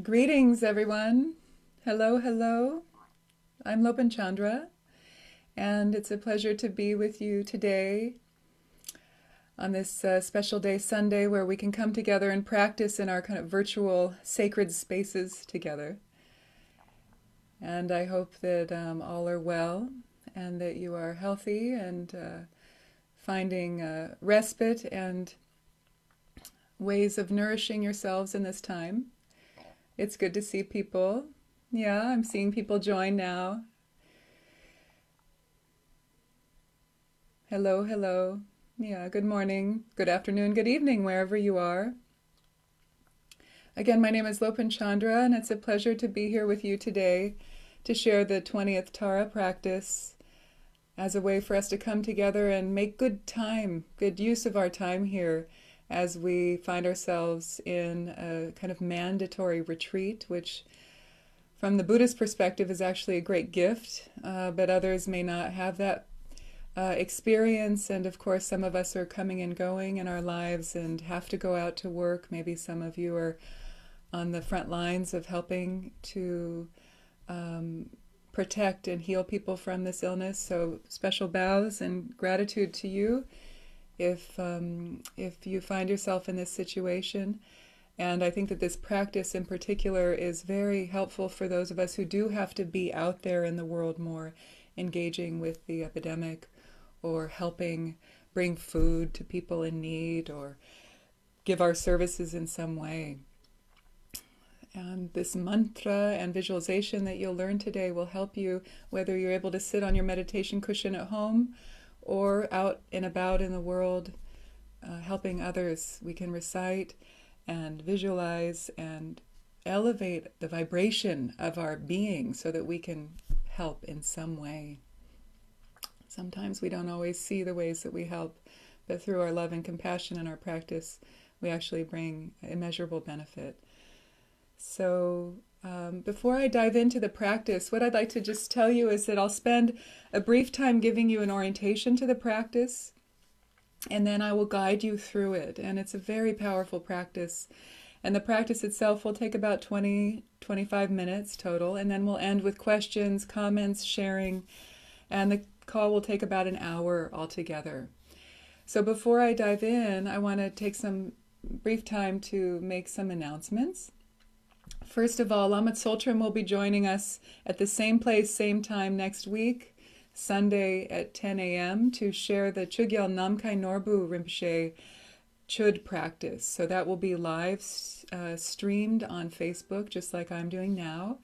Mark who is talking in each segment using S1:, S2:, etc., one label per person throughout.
S1: Greetings, everyone. Hello, hello. I'm Lopön Chandra, and it's a pleasure to be with you today on this special day, Sunday, where we can come together and practice in our kind of virtual sacred spaces together. And I hope that all are well and that you are healthy and finding respite and ways of nourishing yourselves in this time. It's good to see people. Yeah, I'm seeing people join now. Hello, hello. Yeah, good morning, good afternoon, good evening, wherever you are. Again, my name is Lopön Chandra, and it's a pleasure to be here with you today to share the 20th Tara practice as a way for us to come together and make good time, good use of our time here as we find ourselves in a kind of mandatory retreat, which from the Buddhist perspective is actually a great gift, but others may not have that experience. And of course, some of us are coming and going in our lives and have to go out to work. Maybe some of you are on the front lines of helping to protect and heal people from this illness. So special bows and gratitude to you if you find yourself in this situation. And I think that this practice in particular is very helpful for those of us who do have to be out there in the world more, engaging with the epidemic or helping bring food to people in need or give our services in some way. And this mantra and visualization that you'll learn today will help you, whether you're able to sit on your meditation cushion at home or out and about in the world, helping others. We can recite and visualize and elevate the vibration of our being so that we can help in some way. Sometimes we don't always see the ways that we help, but through our love and compassion and our practice, we actually bring immeasurable benefit. So before I dive into the practice, what I'd like to just tell you is that I'll spend a brief time giving you an orientation to the practice, and then I will guide you through it. And it's a very powerful practice. And the practice itself will take about 20-25 minutes total, and then we'll end with questions, comments, sharing, and the call will take about an hour altogether. So before I dive in, I want to take some brief time to make some announcements. First of all, Lama Tsoltrim will be joining us at the same place, same time next week, Sunday at 10 a.m. to share the Chogyal Namkhai Norbu Rinpoche Chud practice. So that will be live streamed on Facebook, just like I'm doing now.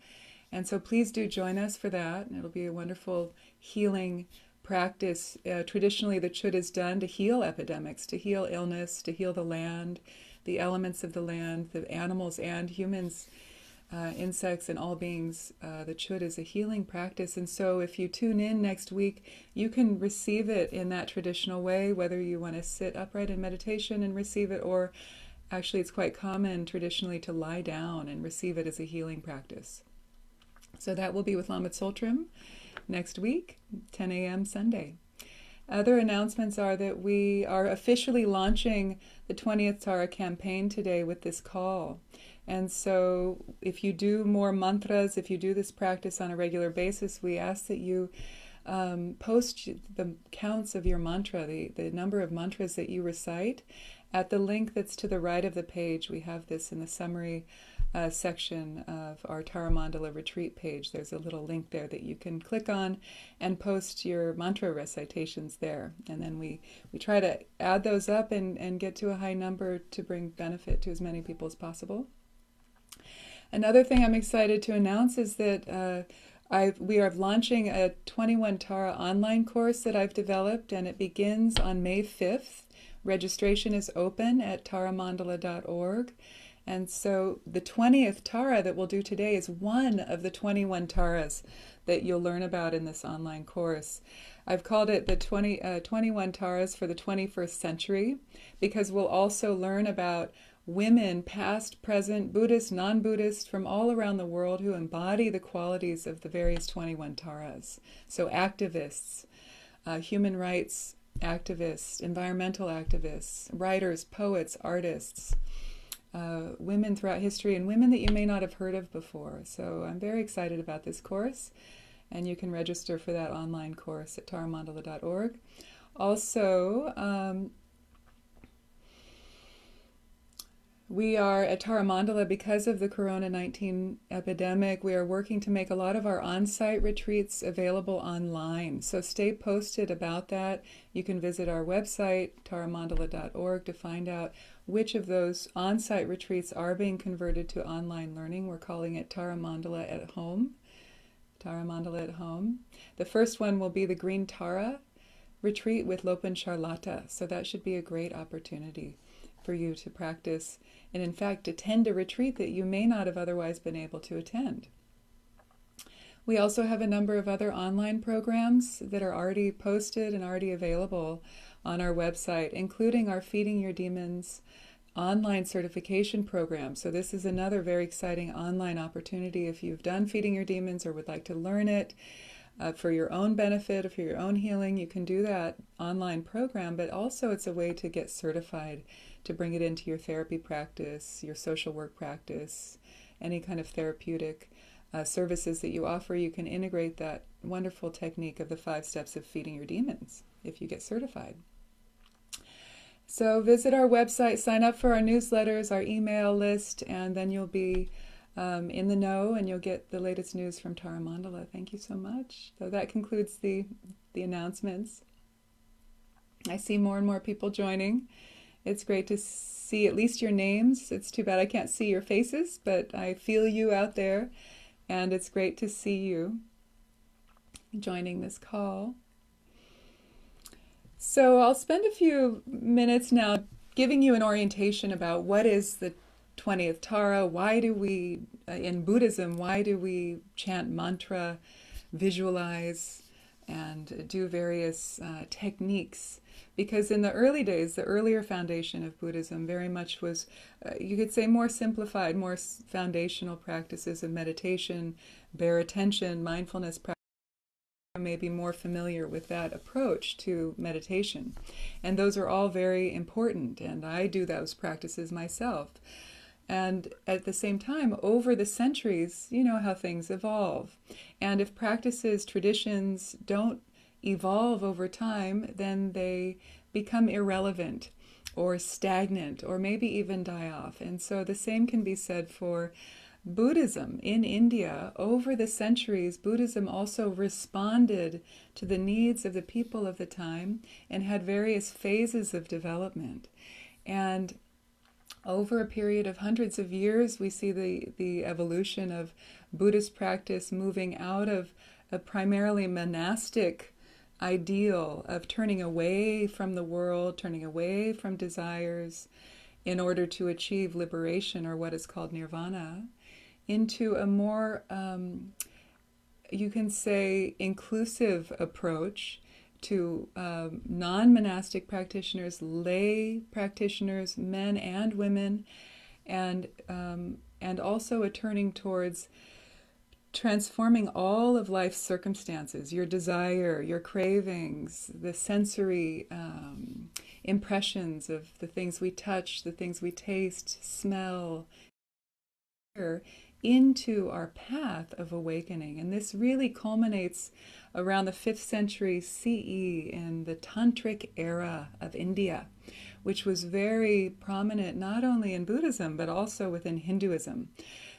S1: And so please do join us for that. It'll be a wonderful healing practice. Traditionally, the Chud is done to heal epidemics, to heal illness, to heal the land, the elements of the land, the animals and humans, insects and all beings. The Chud is a healing practice. And so if you tune in next week, you can receive it in that traditional way, whether you want to sit upright in meditation and receive it, or actually it's quite common traditionally to lie down and receive it as a healing practice. So that will be with Lama Tsoltrim next week, 10 a.m. Sunday. Other announcements are that we are officially launching the 20th Tara campaign today with this call. And so if you do more mantras, if you do this practice on a regular basis, we ask that you post the counts of your mantra, the number of mantras that you recite, at the link that's to the right of the page. We have this in the summary section of our Tara Mandala retreat page. There's a little link there that you can click on and post your mantra recitations there. And then we try to add those up and get to a high number to bring benefit to as many people as possible. Another thing I'm excited to announce is that we are launching a 21 Tara online course that I've developed, and it begins on May 5th. Registration is open at taramandala.org. And so the 20th Tara that we'll do today is one of the 21 Taras that you'll learn about in this online course. I've called it the 21 Taras for the 21st century, because we'll also learn about women, past, present, Buddhist, non-Buddhist, from all around the world who embody the qualities of the various 21 Taras. So activists, human rights activists, environmental activists, writers, poets, artists, women throughout history and women that you may not have heard of before. So I'm very excited about this course, and you can register for that online course at taramandala.org. Also, we are at Taramandala, because of the Corona-19 epidemic, we are working to make a lot of our on-site retreats available online. So stay posted about that. You can visit our website, taramandala.org, to find out which of those on-site retreats are being converted to online learning. We're calling it Taramandala at Home. Taramandala at Home. The first one will be the Green Tara retreat with Lopön Chandra. So that should be a great opportunity for you to practice and, in fact, attend a retreat that you may not have otherwise been able to attend. We also have a number of other online programs that are already posted and already available on our website, including our Feeding Your Demons online certification program. So this is another very exciting online opportunity if you've done Feeding Your Demons or would like to learn it for your own benefit or for your own healing. You can do that online program, but also it's a way to get certified, to bring it into your therapy practice, your social work practice, any kind of therapeutic services that you offer. You can integrate that wonderful technique of the 5 steps of feeding your demons if you get certified. So visit our website, sign up for our newsletters, our email list, and then you'll be in the know and you'll get the latest news from Taramandala. Thank you so much. So that concludes the announcements. I see more and more people joining. It's great to see at least your names. It's too bad I can't see your faces, but I feel you out there, and it's great to see you joining this call. So I'll spend a few minutes now giving you an orientation about what is the 20th Tara. Why do we, in Buddhism, why do we chant mantra, visualize, and do various techniques? Because in the early days, the earlier foundation of Buddhism very much was, you could say, more simplified, more foundational practices of meditation, bare attention, mindfulness practice. May be more familiar with that approach to meditation. And those are all very important, and I do those practices myself. And at the same time, over the centuries, you know how things evolve. And if practices, traditions don't evolve over time, then they become irrelevant or stagnant or maybe even die off. And so the same can be said for Buddhism. In India, over the centuries, Buddhism also responded to the needs of the people of the time and had various phases of development. And over a period of hundreds of years, we see the evolution of Buddhist practice moving out of a primarily monastic ideal of turning away from the world, turning away from desires in order to achieve liberation, or what is called nirvana, into a more, you can say, inclusive approach to non-monastic practitioners, lay practitioners, men and women, and also a turning towards transforming all of life's circumstances, your desire, your cravings, the sensory impressions of the things we touch, the things we taste, smell, hear, into our path of awakening. And this really culminates around the 5th century CE in the Tantric era of India, which was very prominent not only in Buddhism but also within Hinduism.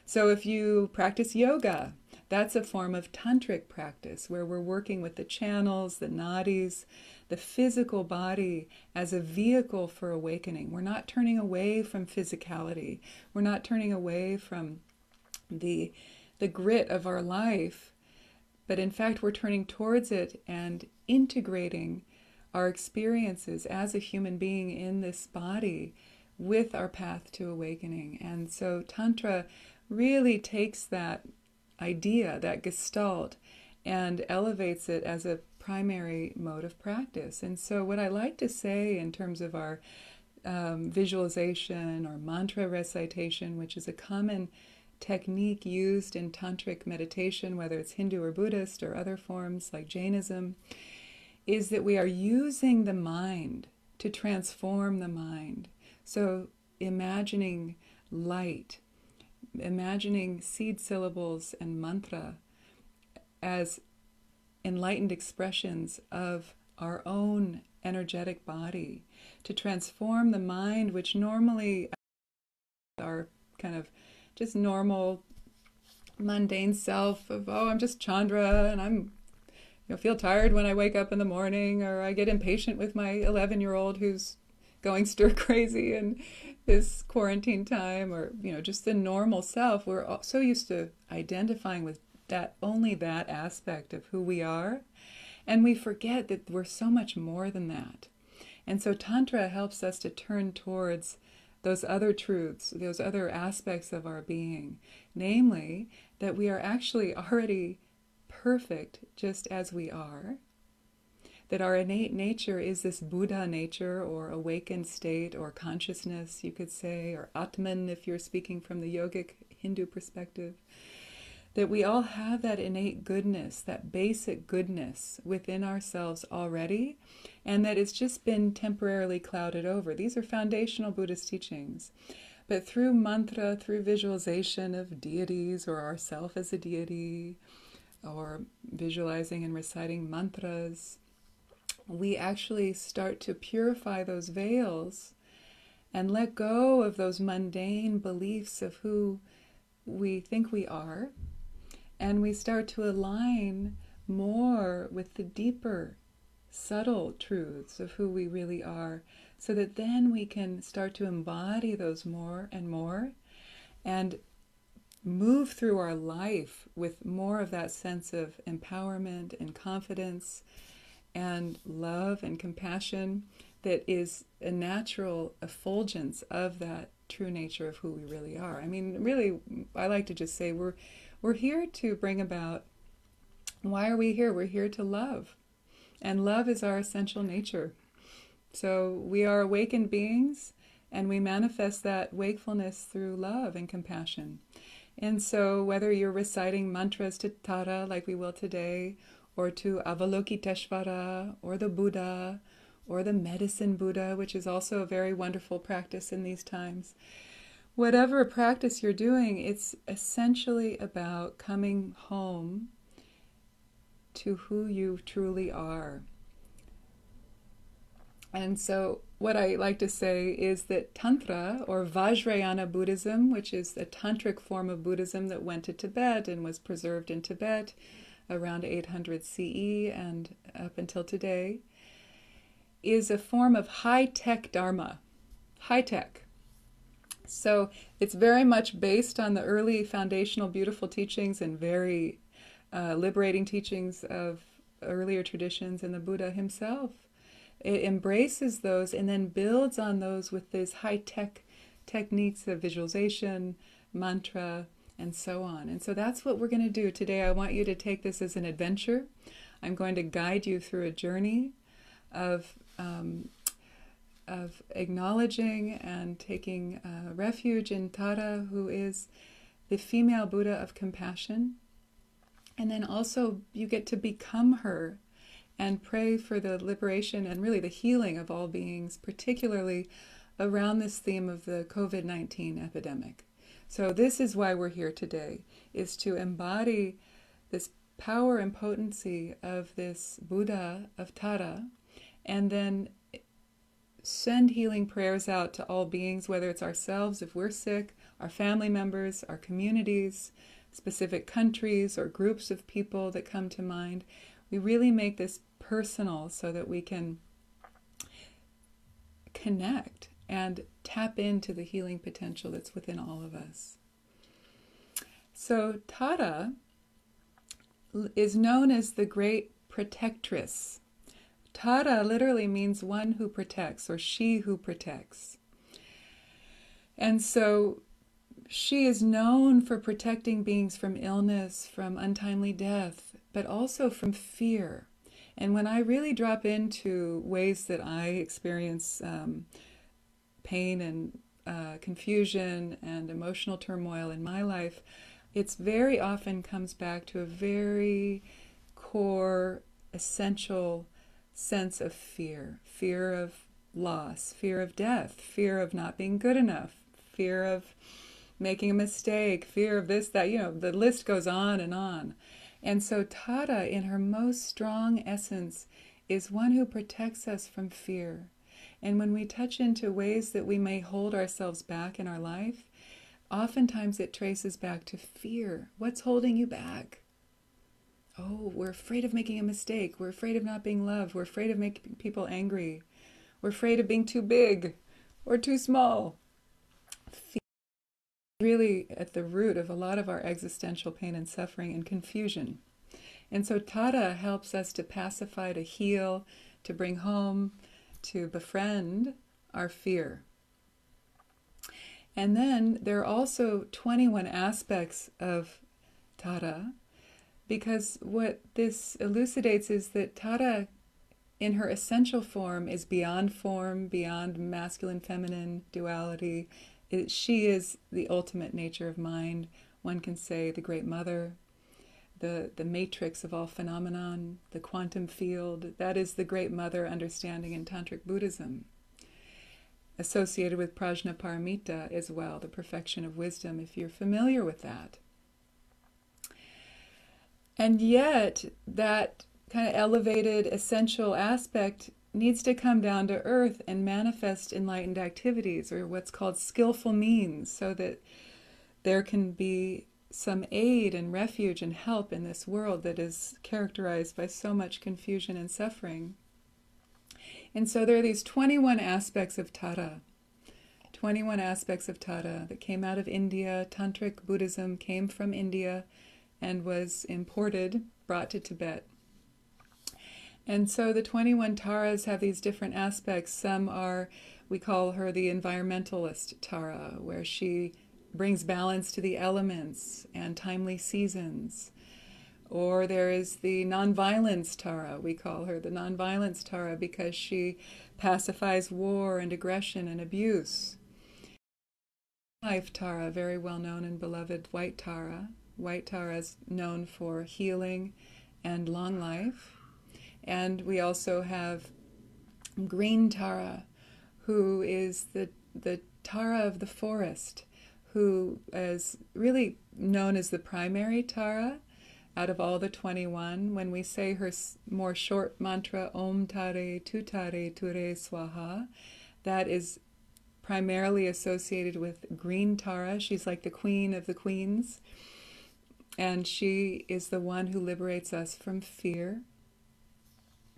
S1: So if you practice yoga, that's a form of tantric practice where we're working with the channels, the nadis, the physical body as a vehicle for awakening. We're not turning away from physicality. We're not turning away from the grit of our life, but in fact we're turning towards it and integrating our experiences as a human being in this body with our path to awakening. And so Tantra really takes that idea, that gestalt, and elevates it as a primary mode of practice. And so what I like to say in terms of our visualization or mantra recitation, which is a common technique used in tantric meditation, whether it's Hindu or Buddhist or other forms like Jainism, is that we are using the mind to transform the mind. So imagining light, imagining seed syllables and mantra as enlightened expressions of our own energetic body, to transform the mind, which normally our kind of just normal mundane self of, oh, I'm just Chandra and I'm feel tired when I wake up in the morning, or I get impatient with my 11-year-old who's going stir crazy in this quarantine time, or just the normal self. We're so used to identifying with that, only that aspect of who we are, and we forget that we're so much more than that. And so Tantra helps us to turn towards those other truths, those other aspects of our being, namely that we are actually already perfect just as we are, that our innate nature is this Buddha nature, or awakened state, or consciousness, you could say, or Atman if you're speaking from the yogic Hindu perspective, that we all have that innate goodness, that basic goodness within ourselves already, and that it's just been temporarily clouded over. These are foundational Buddhist teachings. But through mantra, through visualization of deities or ourself as a deity, or visualizing and reciting mantras, we actually start to purify those veils and let go of those mundane beliefs of who we think we are, and we start to align more with the deeper, subtle truths of who we really are, so that then we can start to embody those more and more, and move through our life with more of that sense of empowerment and confidence and love and compassion that is a natural effulgence of that true nature of who we really are. I mean, really, I like to just say we're here to bring about, why are we here? We're here to love. And love is our essential nature. So we are awakened beings, and we manifest that wakefulness through love and compassion. And so whether you're reciting mantras to Tara, like we will today, or to Avalokiteshvara, or the Buddha, or the medicine Buddha, which is also a very wonderful practice in these times, whatever practice you're doing, it's essentially about coming home to who you truly are. And so what I like to say is that Tantra, or Vajrayana Buddhism, which is a tantric form of Buddhism that went to Tibet and was preserved in Tibet around 800 CE and up until today, is a form of high-tech dharma. High-tech. So it's very much based on the early foundational beautiful teachings and very liberating teachings of earlier traditions and the Buddha himself. It embraces those and then builds on those with these high-tech techniques of visualization, mantra, and so on. And so that's what we're going to do today. I want you to take this as an adventure. I'm going to guide you through a journey of acknowledging and taking refuge in Tara, who is the female Buddha of compassion. And then also you get to become her and pray for the liberation and really the healing of all beings, particularly around this theme of the COVID-19 epidemic. So this is why we're here today, is to embody this power and potency of this Buddha of Tara, and then send healing prayers out to all beings, whether it's ourselves if we're sick, our family members, our communities, specific countries or groups of people that come to mind. We really make this personal so that we can connect and tap into the healing potential that's within all of us. So Tara is known as the great protectress. Tara literally means one who protects, or she who protects. And so she is known for protecting beings from illness, from untimely death, but also from fear. And when I really drop into ways that I experience pain and confusion and emotional turmoil in my life, it's very often comes back to a very core, essential sense of fear. Fear of loss, fear of death, fear of not being good enough, fear of making a mistake, fear of this, that, the list goes on and on. And so Tara, in her most strong essence, is one who protects us from fear. And when we touch into ways that we may hold ourselves back in our life, oftentimes it traces back to fear. What's holding you back? Oh, we're afraid of making a mistake. We're afraid of not being loved. We're afraid of making people angry. We're afraid of being too big or too small. Fear is really at the root of a lot of our existential pain and suffering and confusion. And so Tara helps us to pacify, to heal, to bring home, to befriend our fear. And then there are also 21 aspects of Tara, because what this elucidates is that Tara, in her essential form, is beyond masculine, feminine duality. She is the ultimate nature of mind. One can say the Great Mother, the matrix of all phenomenon, the quantum field. That is the Great Mother understanding in Tantric Buddhism, associated with Prajnaparamita as well, the perfection of wisdom, if you're familiar with that. And yet, that kind of elevated, essential aspect needs to come down to earth and manifest enlightened activities, or what's called skillful means, so that there can be some aid and refuge and help in this world that is characterized by so much confusion and suffering. And so there are these 21 aspects of Tara. 21 aspects of Tara that came out of India. Tantric Buddhism came from India and was imported, brought to Tibet. And so the 21 Taras have these different aspects. Some are, we call her the environmentalist Tara, where she brings balance to the elements and timely seasons. Or there is the nonviolence Tara. We call her the nonviolence Tara because she pacifies war and aggression and abuse. Life Tara, very well known and beloved white Tara. White Tara is known for healing and long life. And we also have green Tara, who is the Tara of the forest, who is really known as the primary Tara out of all the 21. When we say her more short mantra, Om Tare, Tu Tare, Ture Swaha, that is primarily associated with green Tara. She's like the queen of the queens. And she is the one who liberates us from fear.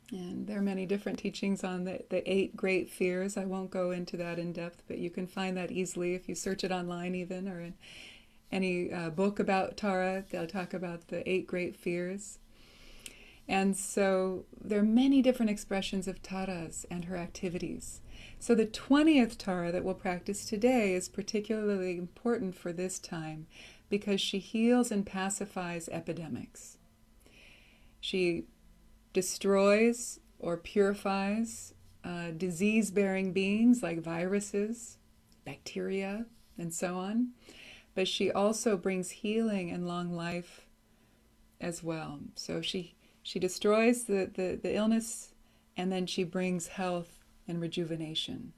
S1: And there are many different teachings on the 8 great fears. I won't go into that in depth, but you can find that easily if you search it online even, or in any book about Tara. They'll talk about the 8 great fears. And so there are many different expressions of Taras and her activities. So the 20th Tara that we'll practice today is particularly important for this time, because she heals and pacifies epidemics. She destroys or purifies disease-bearing beings like viruses, bacteria, and so on. But she also brings healing and long life as well. So she destroys the illness, and then she brings health and rejuvenation.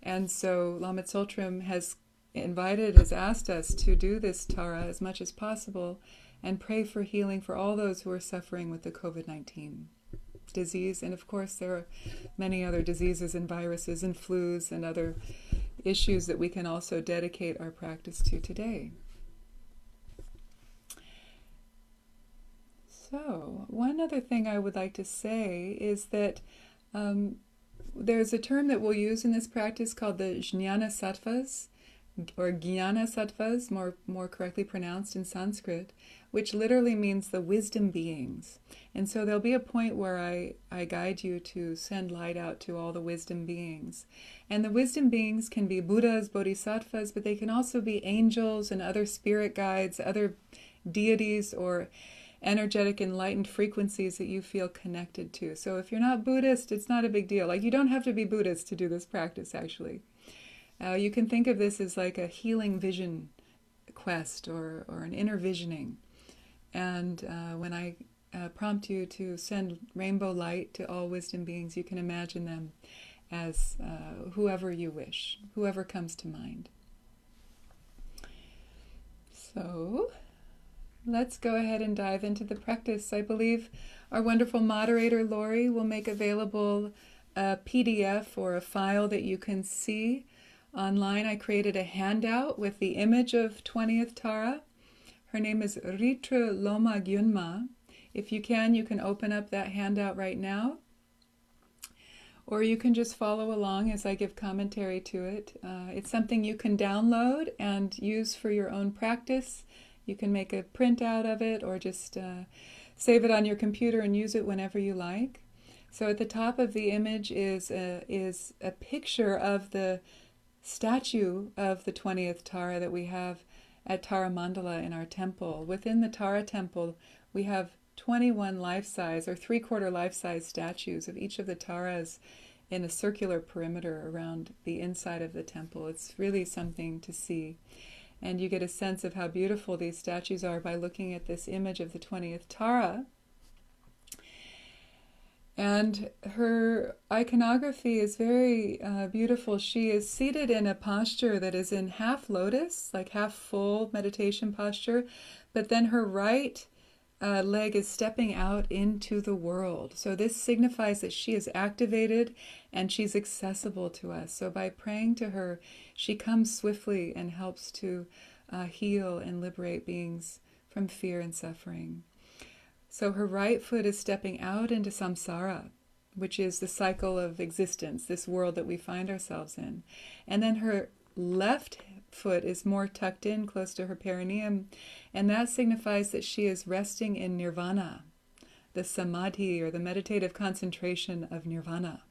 S1: And so Lama Tsultrim has asked us to do this Tara as much as possible and pray for healing for all those who are suffering with the COVID-19 disease. And of course, there are many other diseases and viruses and flus and other issues that we can also dedicate our practice to today. So, one other thing I would like to say is that there's a term that we'll use in this practice called the Jnana Sattvas, or Jnana Sattvas, more correctly pronounced in Sanskrit, which literally means the wisdom beings. And so there'll be a point where I guide you to send light out to all the wisdom beings. And the wisdom beings can be Buddhas, Bodhisattvas, but they can also be angels and other spirit guides, other deities or energetic enlightened frequencies that you feel connected to. So if you're not Buddhist, it's not a big deal. Like, you don't have to be Buddhist to do this practice, actually. You can think of this as like a healing vision quest or an inner visioning. And when I prompt you to send rainbow light to all wisdom beings, you can imagine them as whoever you wish, whoever comes to mind. So let's go ahead and dive into the practice. I believe our wonderful moderator, Lori, will make available a PDF or a file that you can see online. I created a handout with the image of 20th Tara. Her name is Ritrö Loma Gyönma. If you can open up that handout right now. Or you can just follow along as I give commentary to it. It's something you can download and use for your own practice. You can make a printout of it or just save it on your computer and use it whenever you like. So at the top of the image is a picture of the statue of the 20th Tara that we have at Tara Mandala in our temple. Within the Tara temple, we have 21 life-size or three-quarter life-size statues of each of the Taras in a circular perimeter around the inside of the temple. It's really something to see. And you get a sense of how beautiful these statues are by looking at this image of the 20th Tara. And her iconography is very beautiful. She is seated in a posture that is in half lotus, like half full meditation posture, but then her right leg is stepping out into the world. So this signifies that she is activated and she's accessible to us. So by praying to her, she comes swiftly and helps to heal and liberate beings from fear and suffering. So her right foot is stepping out into samsara, which is the cycle of existence, this world that we find ourselves in. And then her left foot is more tucked in close to her perineum, and that signifies that she is resting in nirvana, the samadhi or the meditative concentration of nirvana.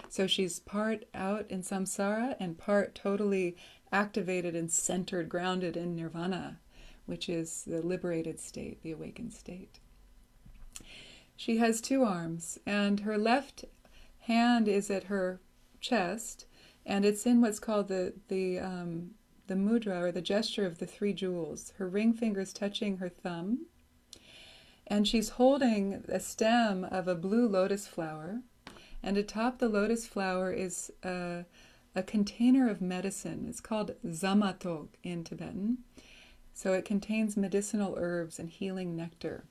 S1: So she's part out in samsara and part totally activated and centered, grounded in nirvana, which is the liberated state, the awakened state. She has two arms, and her left hand is at her chest, and it's in what's called the mudra, or the gesture of the three jewels. Her ring finger's touching her thumb, and she's holding a stem of a blue lotus flower, and atop the lotus flower is a container of medicine. It's called zamatog in Tibetan. So it contains medicinal herbs and healing nectar.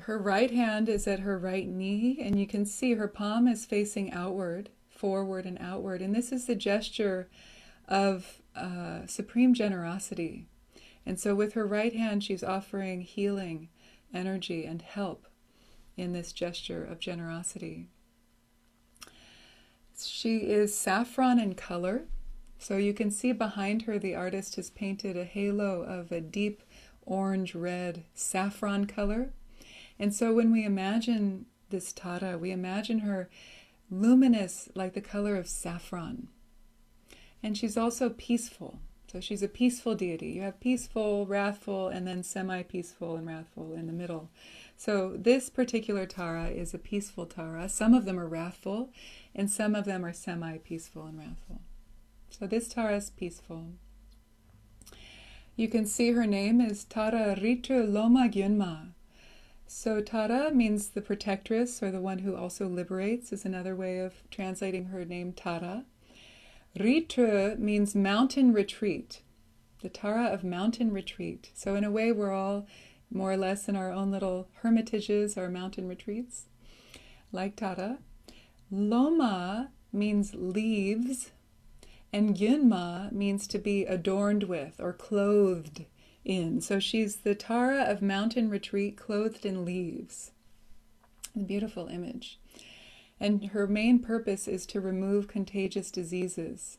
S1: Her right hand is at her right knee, and you can see her palm is facing outward, forward and outward. And this is the gesture of supreme generosity. And so with her right hand, she's offering healing, energy, and help in this gesture of generosity. She is saffron in color. So you can see behind her, the artist has painted a halo of a deep orange-red saffron color. And so when we imagine this Tara, we imagine her luminous like the color of saffron. And she's also peaceful. So she's a peaceful deity. You have peaceful, wrathful, and then semi-peaceful and wrathful in the middle. So this particular Tara is a peaceful Tara. Some of them are wrathful, and some of them are semi-peaceful and wrathful. So this Tara is peaceful. You can see her name is Tara Ritrö Loma Gyönma. So Tara means the protectress, or the one who also liberates, is another way of translating her name, Tara. Ritrö means mountain retreat, the Tara of mountain retreat. So in a way, we're all more or less in our own little hermitages or mountain retreats, like Tara. Loma means leaves, and Gyönma means to be adorned with or clothed in. So she's the Tara of mountain retreat clothed in leaves. A beautiful image. And her main purpose is to remove contagious diseases.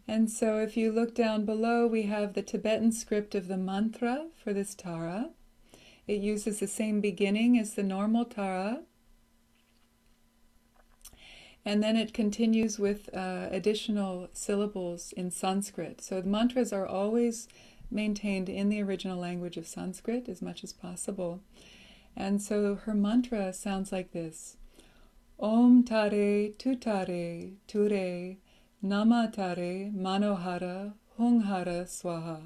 S1: And so if you look down below, we have the Tibetan script of the mantra for this Tara. It uses the same beginning as the normal Tara. And then it continues with additional syllables in Sanskrit. So the mantras are always maintained in the original language of Sanskrit as much as possible. And so her mantra sounds like this. Om Tare Tutare Ture Nama Tare Manohara Hunghara Swaha.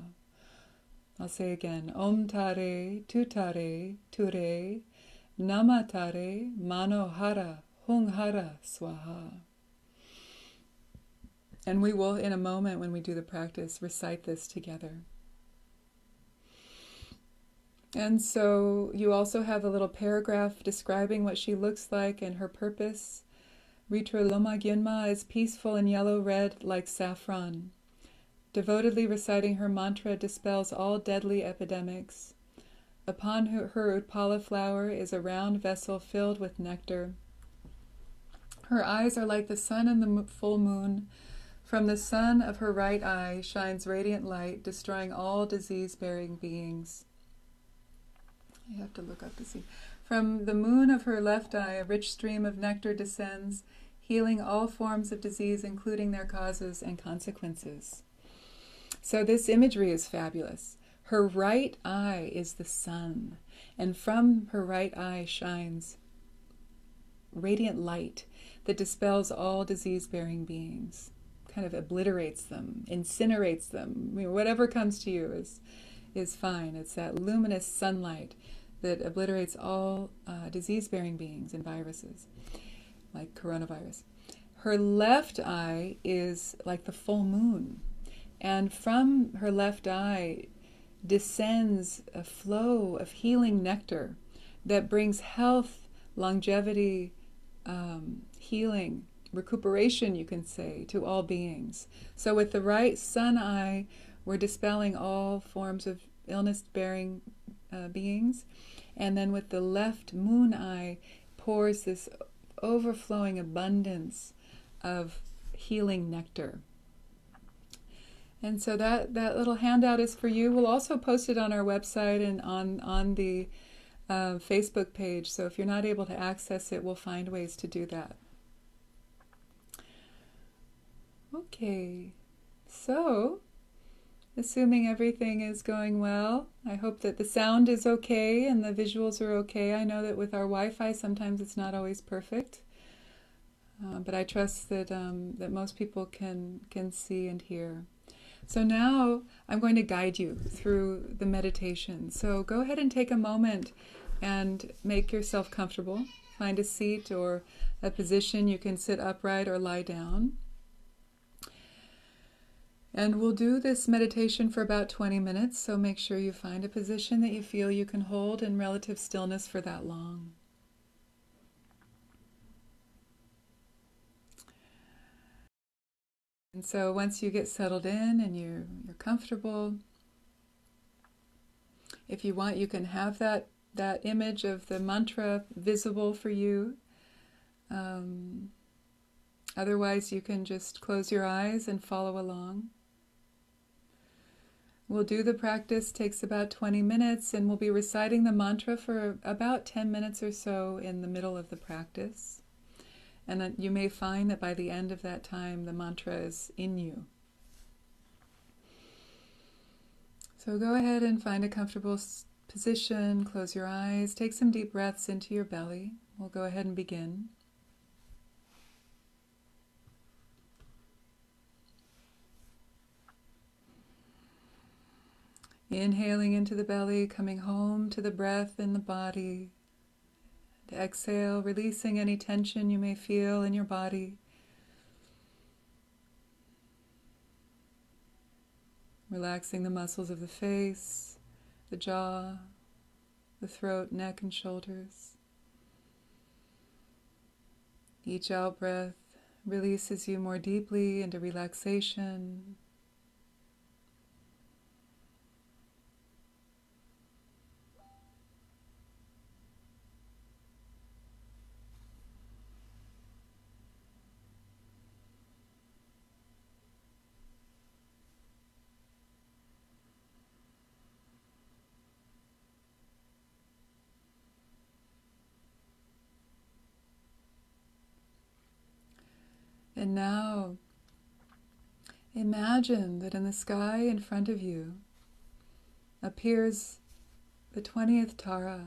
S1: I'll say again. Om Tare Tutare Ture Nama Tare Manohara Hunghara Swaha. And we will, in a moment when we do the practice, recite this together. And so you also have a little paragraph describing what she looks like and her purpose. Ritrö Loma Gyönma is peaceful and yellow-red like saffron. Devotedly reciting her mantra dispels all deadly epidemics. Upon her Utpala flower is a round vessel filled with nectar. Her eyes are like the sun and the full moon. From the sun of her right eye shines radiant light, destroying all disease-bearing beings. I have to look up to see. From the moon of her left eye, a rich stream of nectar descends, healing all forms of disease, including their causes and consequences. So this imagery is fabulous. Her right eye is the sun, and from her right eye shines radiant light that dispels all disease-bearing beings, kind of obliterates them, incinerates them. I mean, whatever comes to you is fine. It's that luminous sunlight that obliterates all disease-bearing beings and viruses, like coronavirus. Her left eye is like the full moon, and from her left eye descends a flow of healing nectar that brings health, longevity, healing, recuperation, you can say, to all beings. So with the right sun eye, we're dispelling all forms of illness-bearing beings. And then with the left moon eye, pours this overflowing abundance of healing nectar. And so that little handout is for you. We'll also post it on our website and on the Facebook page. So if you're not able to access it, we'll find ways to do that. Okay, so assuming everything is going well, I hope that the sound is okay and the visuals are okay. I know that with our Wi-Fi sometimes it's not always perfect, but I trust that that most people can see and hear. So now I'm going to guide you through the meditation. So go ahead and take a moment and make yourself comfortable. Find a seat or a position. You can sit upright or lie down. And we'll do this meditation for about 20 minutes, so make sure you find a position that you feel you can hold in relative stillness for that long. And so once you get settled in and you're comfortable, if you want, you can have that image of the mantra visible for you. Otherwise, you can just close your eyes and follow along. We'll do the practice, takes about 20 minutes, and we'll be reciting the mantra for about 10 minutes or so in the middle of the practice. And then you may find that by the end of that time, the mantra is in you. So go ahead and find a comfortable position, close your eyes, take some deep breaths into your belly. We'll go ahead and begin. Inhaling into the belly, coming home to the breath in the body. To exhale, releasing any tension you may feel in your body. Relaxing the muscles of the face, the jaw, the throat, neck, and shoulders. Each out-breath releases you more deeply into relaxation. And now, imagine that in the sky in front of you appears the 20th Tara,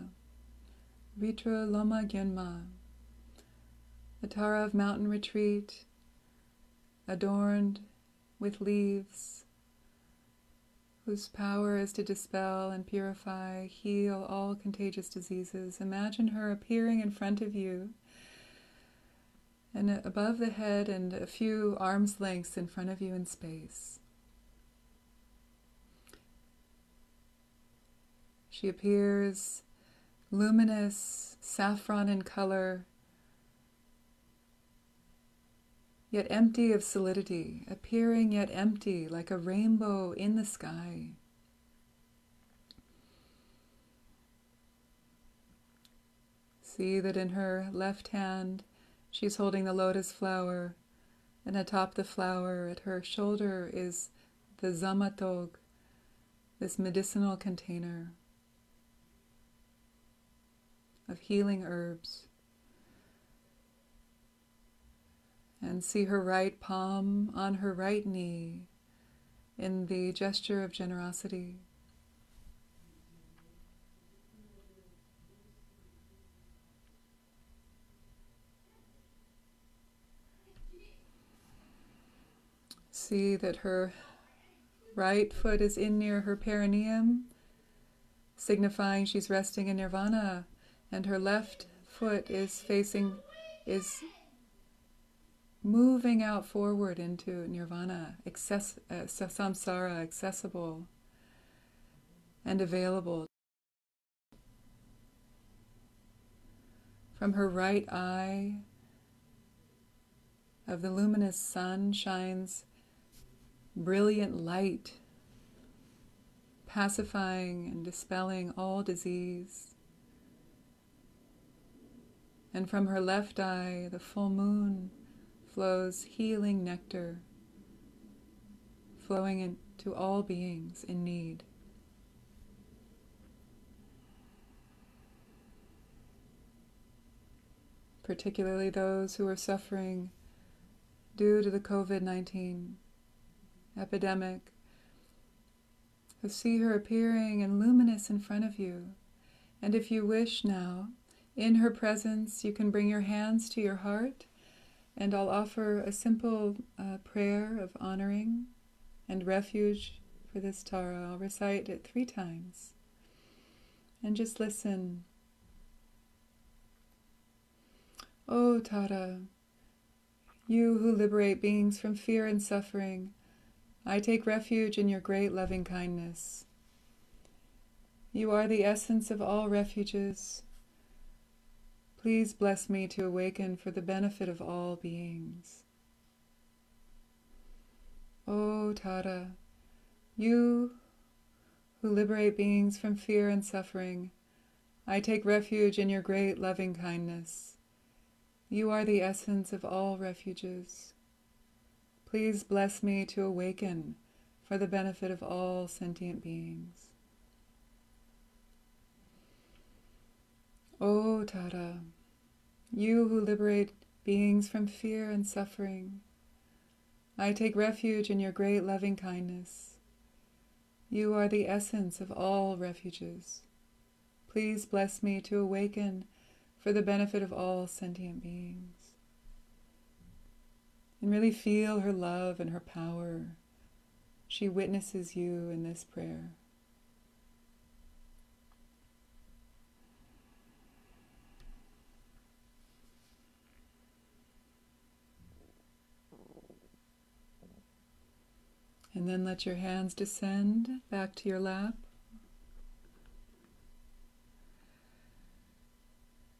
S1: Ritrö Loma Gyönma, the Tara of mountain retreat, adorned with leaves, whose power is to dispel and purify, heal all contagious diseases. Imagine her appearing in front of you. and above the head and a few arms lengths in front of you in space. She appears luminous, saffron in color, yet empty of solidity, appearing yet empty, like a rainbow in the sky. See that in her left hand she's holding the lotus flower, and atop the flower at her shoulder is the zamatog, this medicinal container of healing herbs. And see her right palm on her right knee in the gesture of generosity. See that her right foot is in near her perineum, signifying she's resting in nirvana, and her left foot is moving out forward into nirvana, samsara, accessible and available. From her right eye of the luminous sun shines brilliant light, pacifying and dispelling all disease. And from her left eye, the full moon flows healing nectar, flowing into all beings in need. Particularly those who are suffering due to the COVID-19 epidemic, who see her appearing and luminous in front of you. And if you wish now, in her presence, you can bring your hands to your heart, and I'll offer a simple prayer of honoring and refuge for this Tara. I'll recite it 3 times. And just listen. O Tara, you who liberate beings from fear and suffering, I take refuge in your great loving kindness. You are the essence of all refuges. Please bless me to awaken for the benefit of all beings. O Tara, you who liberate beings from fear and suffering, I take refuge in your great loving kindness. You are the essence of all refuges. Please bless me to awaken for the benefit of all sentient beings. O Tara, you who liberate beings from fear and suffering, I take refuge in your great loving kindness. You are the essence of all refuges. Please bless me to awaken for the benefit of all sentient beings. And really feel her love and her power. She witnesses you in this prayer. And then let your hands descend back to your lap.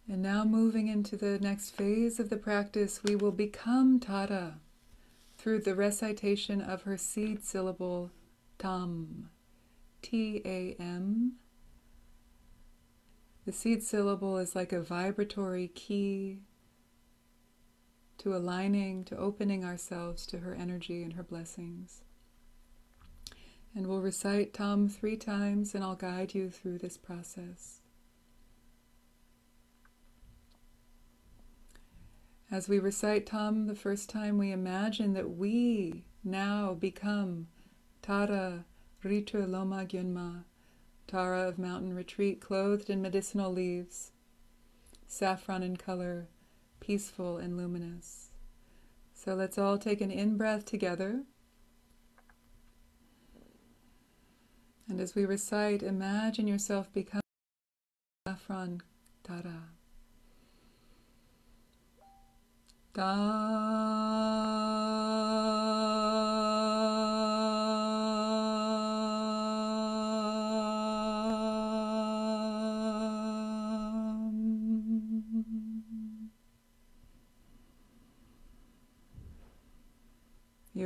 S1: And now moving into the next phase of the practice, we will become Tara through the recitation of her seed syllable Tam, T-A-M. The seed syllable is like a vibratory key to aligning, to opening ourselves to her energy and her blessings. And we'll recite Tam 3 times, and I'll guide you through this process. As we recite Tam the first time, we imagine that we now become Tara Ritrö Loma Gyönma, Tara of mountain retreat, clothed in medicinal leaves, saffron in color, peaceful and luminous. So let's all take an in-breath together. And as we recite, imagine yourself becoming saffron Tara. You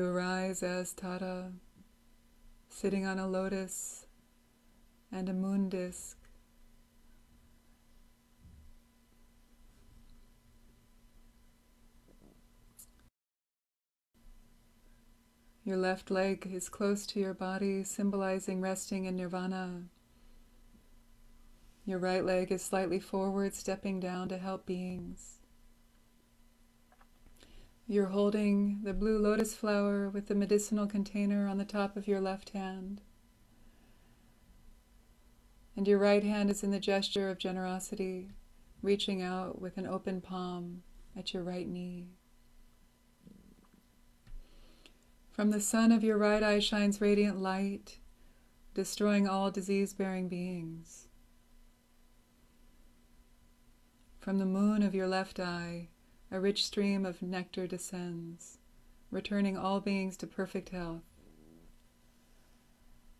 S1: arise as Tara, sitting on a lotus and a moon disk. Your left leg is close to your body, symbolizing resting in nirvana. Your right leg is slightly forward, stepping down to help beings. You're holding the blue lotus flower with the medicinal container on the top of your left hand. And your right hand is in the gesture of generosity, reaching out with an open palm at your right knee. From the sun of your right eye shines radiant light, destroying all disease-bearing beings. From the moon of your left eye, a rich stream of nectar descends, returning all beings to perfect health.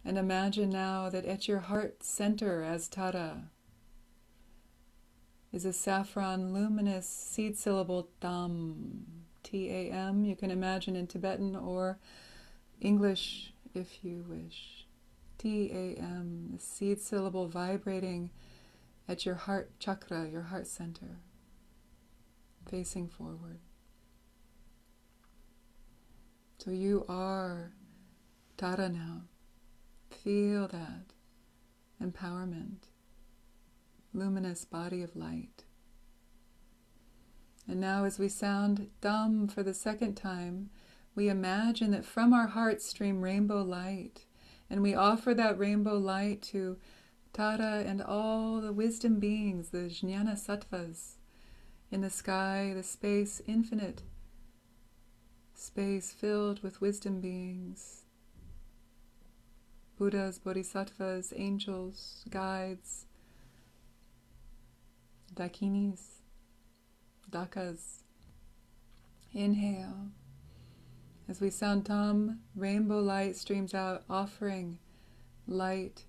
S1: And imagine now that at your heart center as Tara is a saffron luminous seed syllable Tam, T-A-M. You can imagine in Tibetan or English if you wish. T-A-M, the seed syllable vibrating at your heart chakra, your heart center, facing forward. So you are Tara now. Feel that empowerment, luminous body of light. And now as we sound Dam for the second time, we imagine that from our hearts stream rainbow light, and we offer that rainbow light to Tara and all the wisdom beings, the jnana sattvas, in the sky, the space, infinite space filled with wisdom beings, Buddhas, Bodhisattvas, angels, guides, dakinis, dakas. Inhale. As we sound Tam, rainbow light streams out, offering light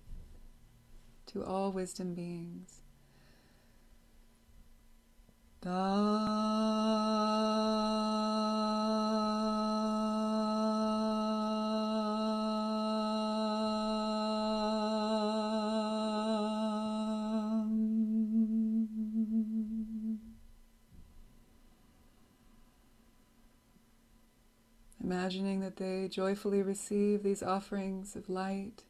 S1: to all wisdom beings. Imagining that they joyfully receive these offerings of light.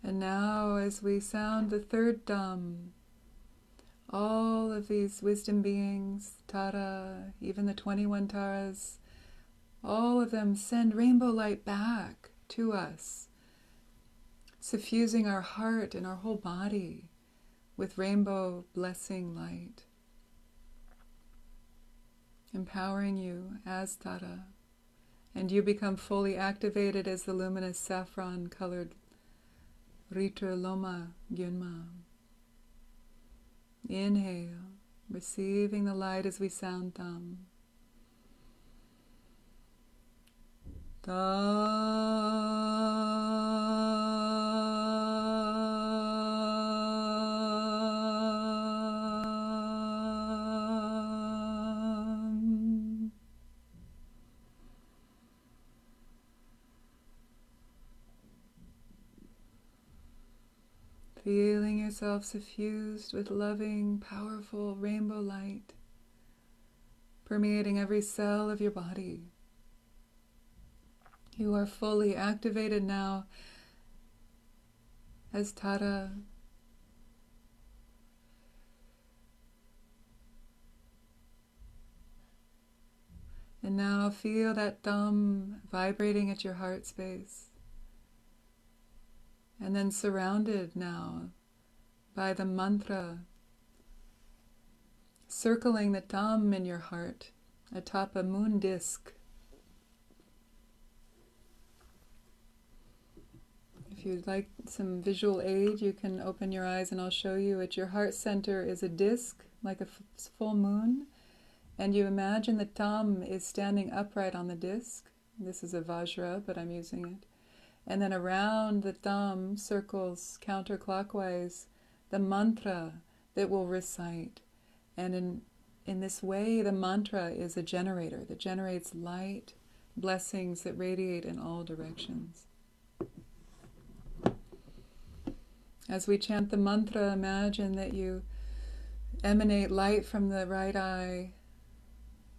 S1: And now as we sound the third Dam, all of these wisdom beings, Tara, even the 21 Taras, all of them send rainbow light back to us, suffusing our heart and our whole body with rainbow blessing light, empowering you as Tara, and you become fully activated as the luminous saffron-colored Ritrö Loma Gyönma. Inhale, receiving the light as we sound Tam. Feeling yourself suffused with loving, powerful rainbow light, permeating every cell of your body. You are fully activated now as Tara. And now feel that Dam vibrating at your heart space. And then surrounded now by the mantra, circling the Dam in your heart atop a moon disk. if you'd like some visual aid, you can open your eyes and I'll show you. At your heart center is a disc, like a full moon, and you imagine the thumb is standing upright on the disc. This is a vajra, but I'm using it. And then around the thumb circles counterclockwise the mantra that we'll recite. And in this way, the mantra is a generator that generates light, blessings that radiate in all directions. As we chant the mantra, imagine that you emanate light from the right eye,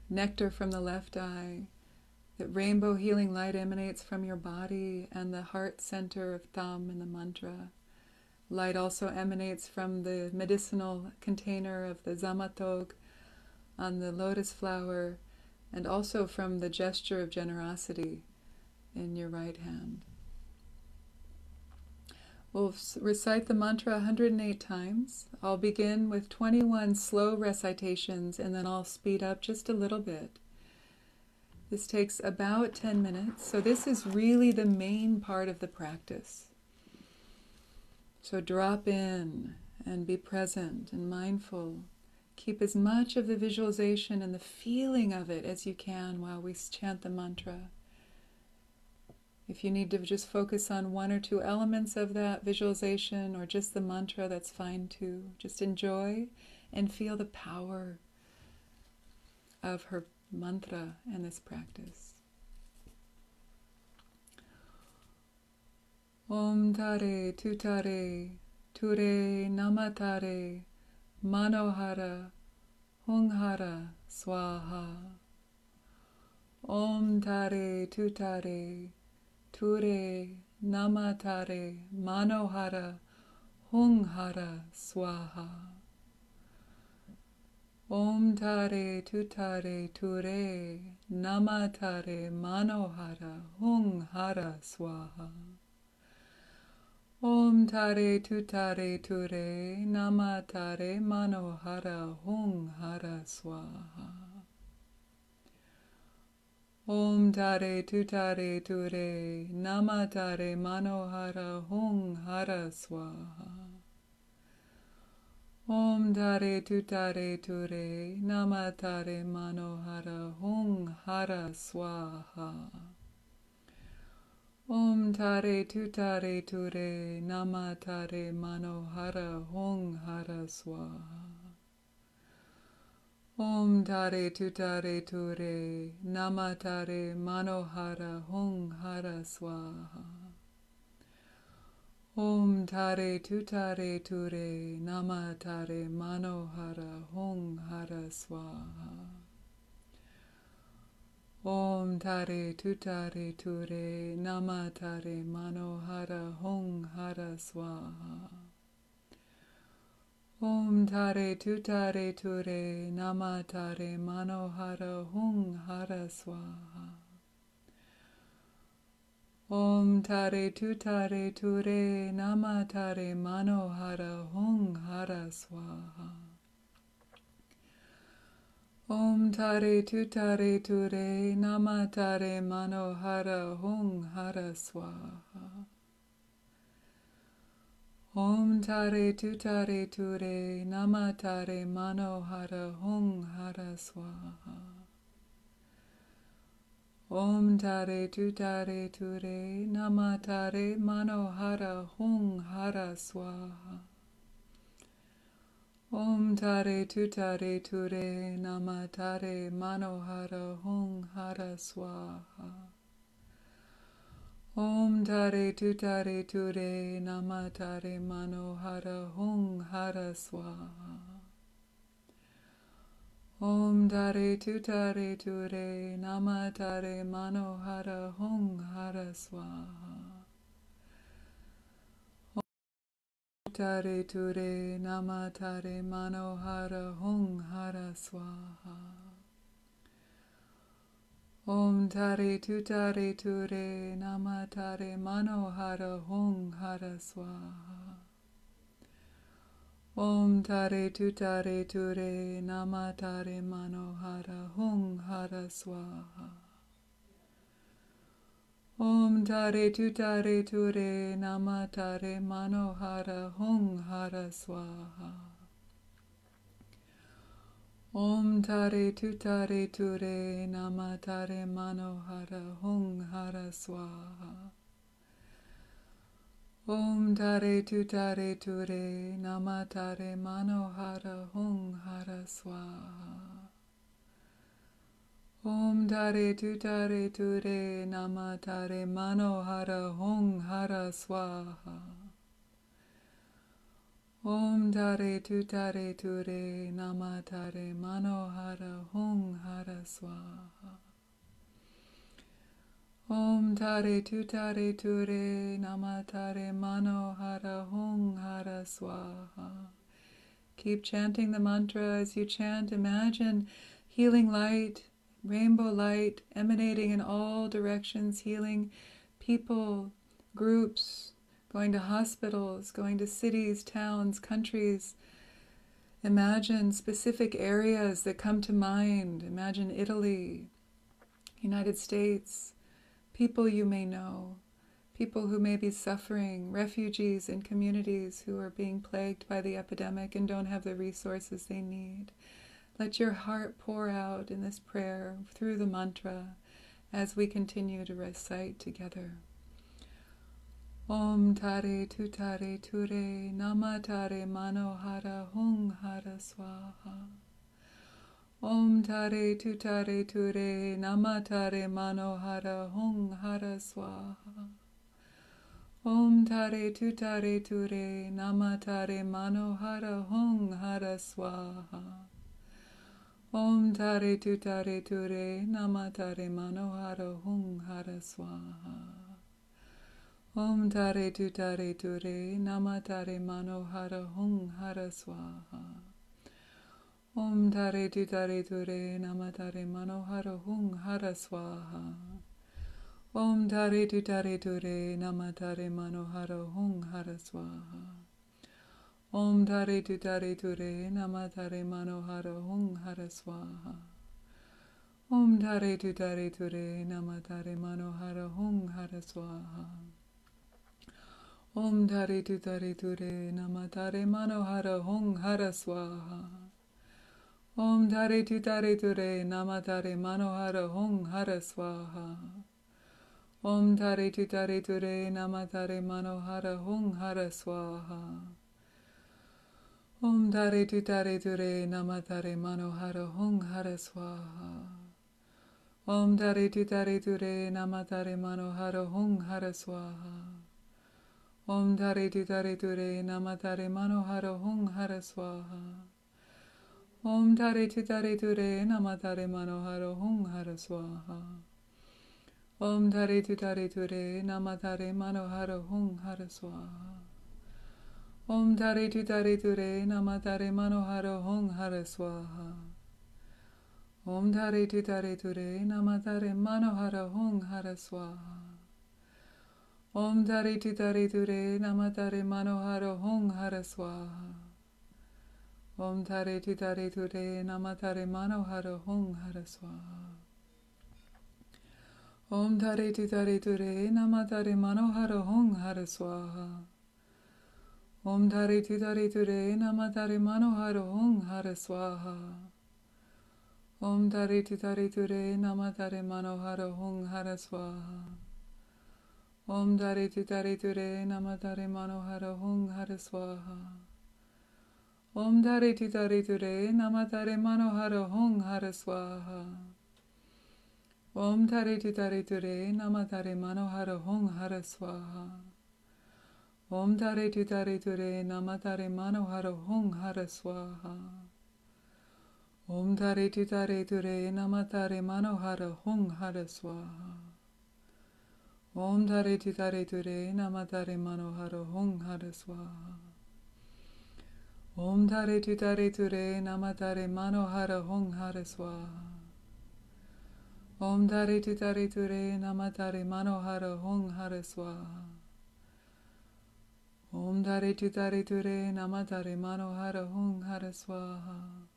S1: nectar from the left eye, that rainbow healing light emanates from your body and the heart center of thumb in the mantra. Light also emanates from the medicinal container of the zamatog on the lotus flower, and also from the gesture of generosity in your right hand. We'll recite the mantra 108 times. I'll begin with 21 slow recitations and then I'll speed up just a little bit. This takes about 10 minutes, so this is really the main part of the practice. So drop in and be present and mindful. Keep as much of the visualization and the feeling of it as you can while we chant the mantra. If you need to just focus on one or two elements of that visualization or just the mantra, that's fine too. Just enjoy and feel the power of her mantra and this practice. Om tare tutare ture namatare manohara hunghara swaha. Om tare tutare ture namatare manohara hunghara swaha. Om tare tutare ture namatare manohara hunghara swaha. Om tare tutare ture namatare manohara hunghara swaha. Om tare tutare ture namatare manohara hunghara swaha. Om tare tutare ture namatare manohara hunghara swaha. Om tare tutare ture namatare manohara hunghara swaha. Om tare tutare ture namatare manohara hunghara swaha. Om tare tutare ture namatare manohara hunghara swaha. Om tare tutare ture namatare manohara hunghara swaha. Om tare tutare ture namatare manohara hunghara swaha. Om tare tutare ture namatare manohara hunghara swaha. Om tare tutare ture namatare manohara hunghara swaha. Om tare tutare ture namatare manohara hunghara swaha. Om tare tutare ture namatare manohara hunghara swaha. Om tare tutare ture namatare manohara hunghara swaha. Om tare tutare ture namatare manohara hunghara swaha. Om tare tutare ture namatare manohara hunghara swaha. Tare ture namatare manohara hunghara swaha. Om tare tutare ture namatare manohara hunghara swaha. Om tare tutare ture namatare manohara hunghara swaha. Om tare ture nama tare manohara hung hara swaha. Om tare ture nama tare manohara hung hara swaha. Om tare ture nama tare manohara hung hara swaha. Om tare ture nama tare manohara hung hara swaha. Om tare ture nama tare manohara hung hara swaha. Om tare ture nama tare manohara hung hara swaha. Keep chanting the mantra. As you chant, imagine healing light, rainbow light emanating in all directions, healing people, groups, going to hospitals, going to cities, towns, countries. Imagine specific areas that come to mind. Imagine Italy, United States, people you may know, people who may be suffering, refugees in communities who are being plagued by the epidemic and don't have the resources they need. Let your heart pour out in this prayer through the mantra as we continue to recite together. Om tare ture nama tare manohara hung hara swaha. Om tare ture nama tare manohara hung hara swaha. Om tare ture nama tare manohara hung hara swaha. Om tare ture nama tare manohara hung hara swaha. Om tare ture nama tare manohara hung hara swaha. Om tare ture nama tare manohara hung hara swaha. Om tare ture nama tare manohara hung hara swaha. Om tare ture nama tare manohara hung hara swaha. Om tare ture nama tare manohara hung hara swaha. Om tare ture nama tare manohara hung hara swaha. Om tare ture nama tare manohara hung hara swaha. Om tare ture nama tare manohara hung hara swaha. Om tare ture nama tare manohara hung hara swaha. Om tare ture nama tare manohara hung hara swaha. Om tare ture nama tare manohara hung hara swaha. Om tare ture nama tare manohara hung hara swaha. Om tare ture nama tare manohara hung hara swaha. Om tare ture nama tare manohara hung hara swaha. Om tare ture nama tare manohara hung hara swaha. Om tare ture nama tare manohara hung hara swaha. Om tare ture nama tare manohara hung hara swaha. Om tare ture nama tare manohara hung hara swaha. Om tare ture nama tare manohara hung hara swaha. Om tare ture nama tare manohara hung hara swaha. Om tare ture nama tare manohara hung hara swaha. Om tare ture nama tare manohara hung hara swaha. Om tare ture nama tare manohara hung hara swaha. Om tare ture nama tare manohara hung hara swaha. Om tare ture nama tare manohara hung hara swaha. Om tare ture nama tare manohara hung hara swaha. Om tare ture nama tare manohara hung hara swaha. Om tare ture nama tare manohara hung hara swaha. Om tare ture nama tare manohara hung hara swaha.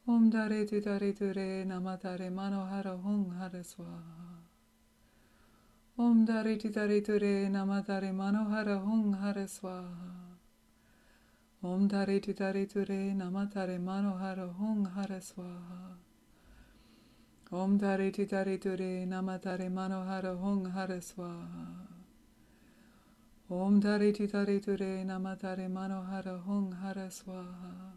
S1: Om tare ture nama tare manohara hung hara swaha. Om Dariti Dariture Namatare Manohara Hung Hara Swaha. Om Dariti Dariture Namatare Manohara Hung Hara Swaha. Om Dariti Dariture Namatare Manohara Hung Hara Swaha. Om Dariti Dariture Namatare Manohara Hung Hara Swaha.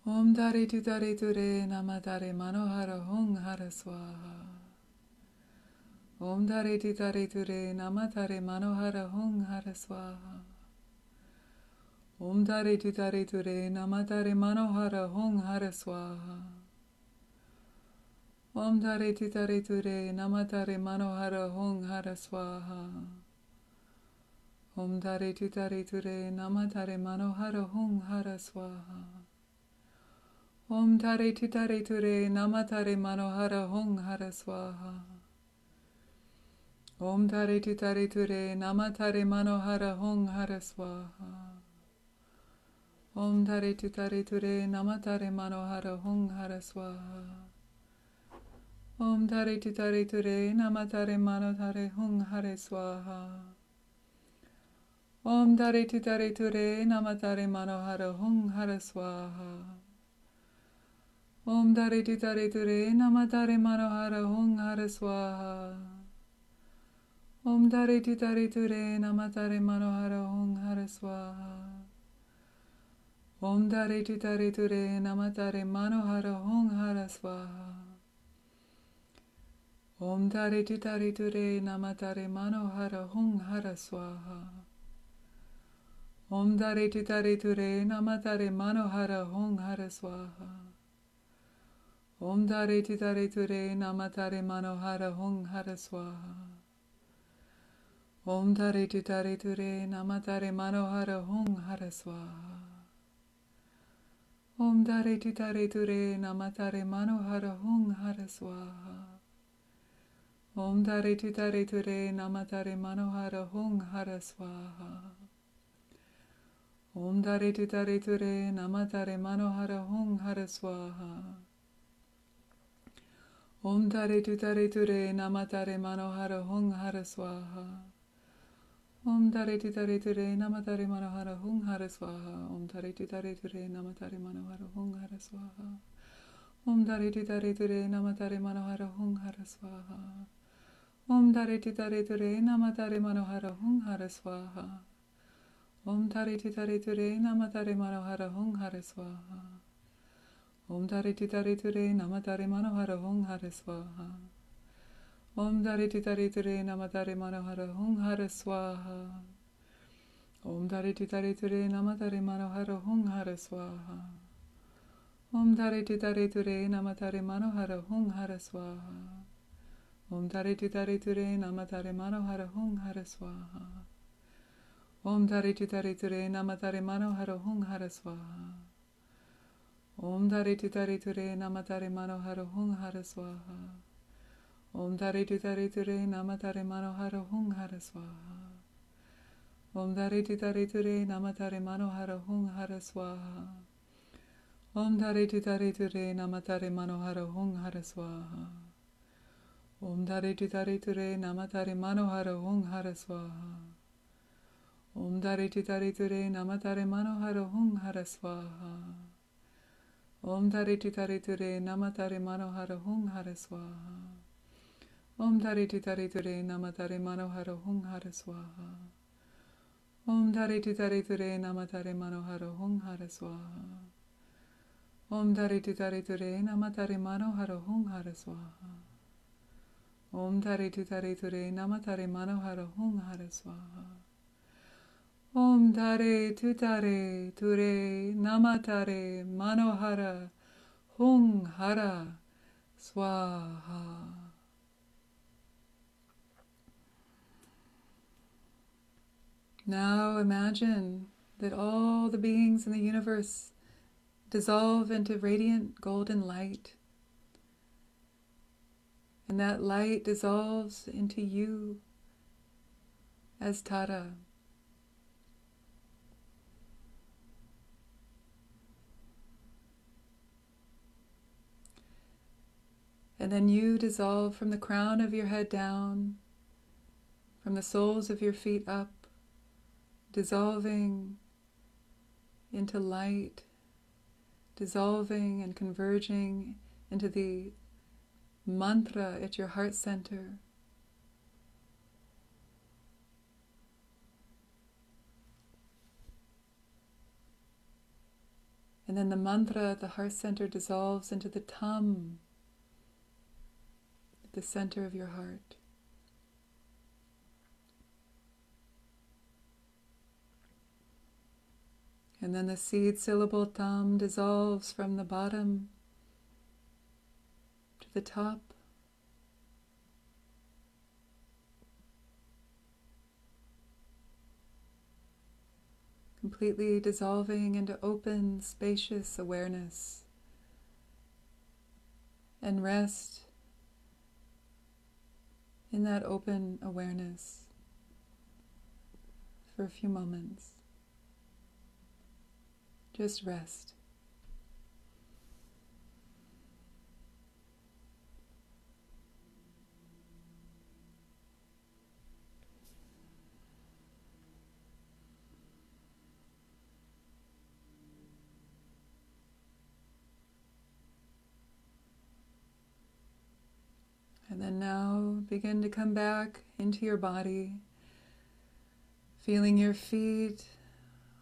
S1: Om Dariti Dariture Namatare Manohara Hung Hara Swaha. Om Dariti Dariture Namatare Manohara Hung Hara Swaha. Om Dariti Dariture Namatare Manohara Hung Hara Swaha. Om Dariti Dariture Namatare Manohara Hung Hara Swaha. Om Dariti Dariture Namatare Manohara Hung Hara Swaha. Om Dariti Dariture Namatare Manohara Hung Hara Swaha. Om Dariti Dariture Namatare Manohara Hung Hara Swaha. Om Dariti Dariture Namatare Manohara Hung Hara Swaha. Om Dariti Dariture Namatare Manohara Hung Hara Swaha. Om Dariti Dariture Namatare Manohara Hung Hara Swaha. Om Dariti Dariture Namatare Manohara Hung Hara Swaha. Om Dariti Dariture Namatare Manohara Hung Hara Swaha. Om Dariti Dariture Namatare Manohara Hung Hara Swaha. Om Dariti Dariture Namatare Manohara Hung Hara Swaha. Om Dariti Dariture Namatare Manohara Hung Hara Swaha. Om Dariti Dariture Namatare Manohara Hung Hara Swaha. Om Dariti Dariture Namatare Manohara Hung Hara Swaha. Om Dariti Dariture Namatare Manohara Hung Hara Swaha. Om Dariti Dariture Namatare Manohara Hung Hara Swaha. Om Dariti Dariture Namatare Manohara Hung Hara Swaha. Om Dariti Dariture Namatare Manohara Hung Hara Swaha. Om Dariti Dariture Namatare Manohara Hung Hara Swaha. Om Dariti Dariture Namatare Manohara Hung Hara Swaha. Om Dariti Dariture Namatare Manohara Hung Hara Swaha. Om Dariti Dariture Namatare Manohara Hung Hara Swaha. Om Dariti Dariture Namatare Manohara Hung Hara Swaha. Om Dariti Dariture Namatare Manohara Hung Hara Swaha. Om Dariti Dariture Namatare Manohara Hung Hara Swaha. Om Dariti Dariture Namatare Manohara Hung Hara Swaha. Om Dariti Dariture Namatare Manohara Hung Hara Swaha. Om Dariti Dariture Namatare Manohara Hung Hara Swaha. Om Dariti Dariture Namatare Manohara Hung Hara Swaha. Om Dariti Dariture Namatare Manohara Hung Hara Swaha. Om Dariti Dariture Namatare Manohara Hung Hara Swaha. Om Dariti Dariture Namatare Manohara Hung Hara Swaha. Om Dariti Dariture Namatare Manohara Hung Hara Swaha. Om Dariti Dariture Namatare Manohara Hung Hara Swaha. Om Dariti Dariture Namatare Manohara Hung Hara Swaha. Om Dariti Dariture Namatare Manohara Hung Hara Swaha. Om Dariti Dariture Namatare Manohara Hung Hara Swaha. Om Dariti Dariture Namatare Manohara Hung Hara Swaha. Om Dariti Dariture Namatare Manohara Hung Hara Swaha. Om Dariti Dariture Namatare Manohara Hung Hara Swaha. Om Dare Tutare Ture Namatare Manohara Hung Hara Swaha. Now imagine that all the beings in the universe dissolve into radiant golden light. And that light dissolves into you as Tara. And then you dissolve from the crown of your head down, from the soles of your feet up, dissolving into light, dissolving and converging into the mantra at your heart center. And then the mantra at the heart center dissolves into the tam at the center of your heart. And then the seed syllable tam dissolves from the bottom to the top. Completely dissolving into open, spacious awareness. And rest in that open awareness for a few moments. Just rest. And then now begin to come back into your body, feeling your feet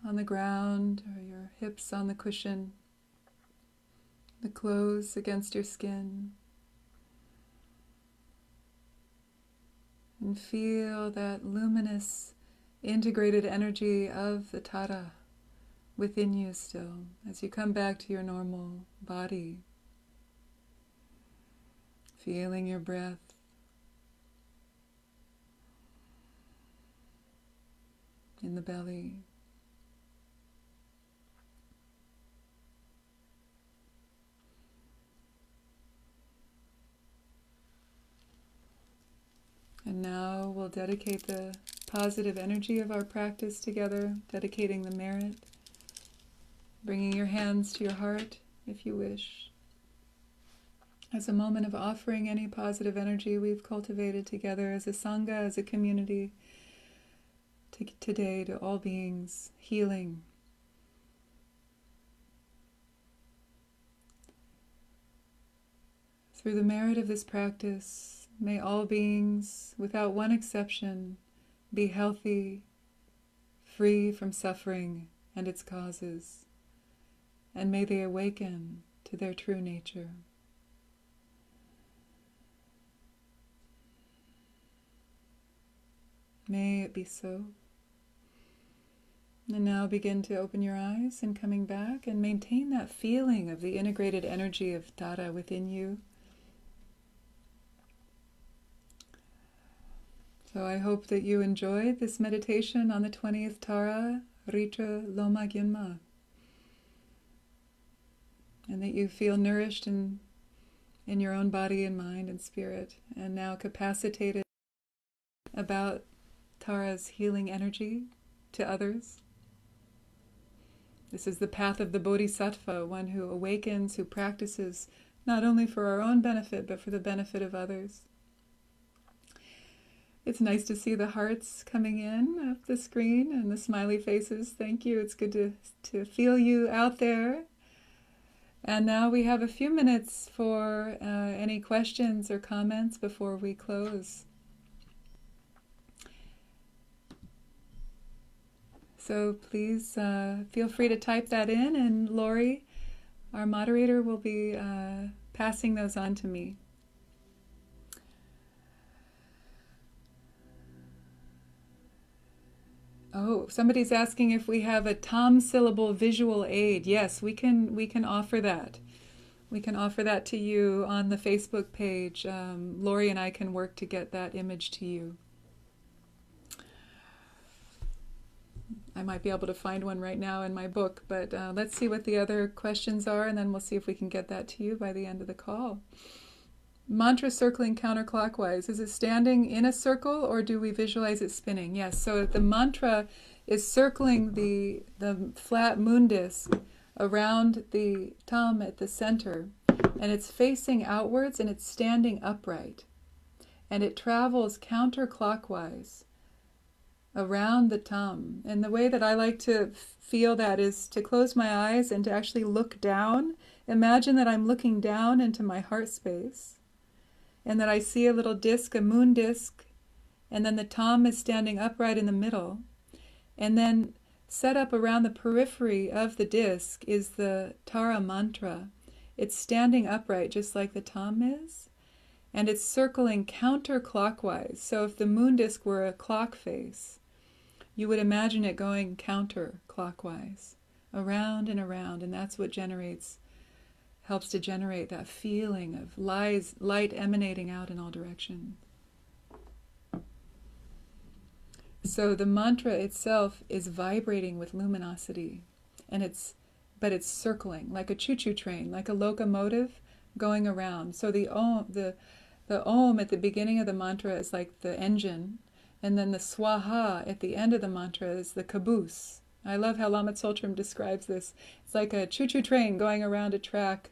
S1: on the ground or your hips on the cushion, the clothes against your skin. And feel that luminous, integrated energy of the Tara within you still as you come back to your normal body. Feeling your breath. In the belly. And now we'll dedicate the positive energy of our practice together, dedicating the merit, bringing your hands to your heart if you wish, as a moment of offering any positive energy we've cultivated together as a Sangha, as a community, today to all beings, healing. Through the merit of this practice, may all beings, without one exception, be healthy, free from suffering and its causes, and may they awaken to their true nature. May it be so. And now begin to open your eyes and coming back and maintain that feeling of the integrated energy of Tara within you. So I hope that you enjoyed this meditation on the 20th Tara, Ritrö Loma Gyönma, and that you feel nourished in your own body and mind and spirit, and now capacitated about Tara's healing energy to others. This is the path of the Bodhisattva, one who awakens, who practices not only for our own benefit, but for the benefit of others. It's nice to see the hearts coming in up the screen and the smiley faces. Thank you. It's good to feel you out there. And now we have a few minutes for any questions or comments before we close. So please feel free to type that in, and Lori, our moderator, will be passing those on to me. Oh, somebody's asking if we have a tam syllable visual aid. Yes, we can offer that. We can offer that to you on the Facebook page. Lori and I can work to get that image to you. I might be able to find one right now in my book, but let's see what the other questions are, and then we'll see if we can get that to you by the end of the call. Mantra circling counterclockwise. Is it standing in a circle, or do we visualize it spinning? Yes, so the mantra is circling the flat moon disc around the tam at the center, and it's facing outwards and it's standing upright. And it travels counterclockwise around the thumb. And the way that I like to feel that is to close my eyes and to actually look down. Imagine that I'm looking down into my heart space and that I see a little disc, a moon disc, and then the thumb is standing upright in the middle. And then set up around the periphery of the disc is the Tara mantra. It's standing upright just like the thumb is, and it's circling counterclockwise. So if the moon disc were a clock face, you would imagine it going counterclockwise, around, and that's what helps to generate that feeling of light emanating out in all directions. So the mantra itself is vibrating with luminosity, but it's circling like a choo-choo train, like a locomotive going around. So the om at the beginning of the mantra is like the engine, and then the swaha at the end of the mantra is the caboose. I love how Lama Tsoltrim describes this. It's like a choo-choo train going around a track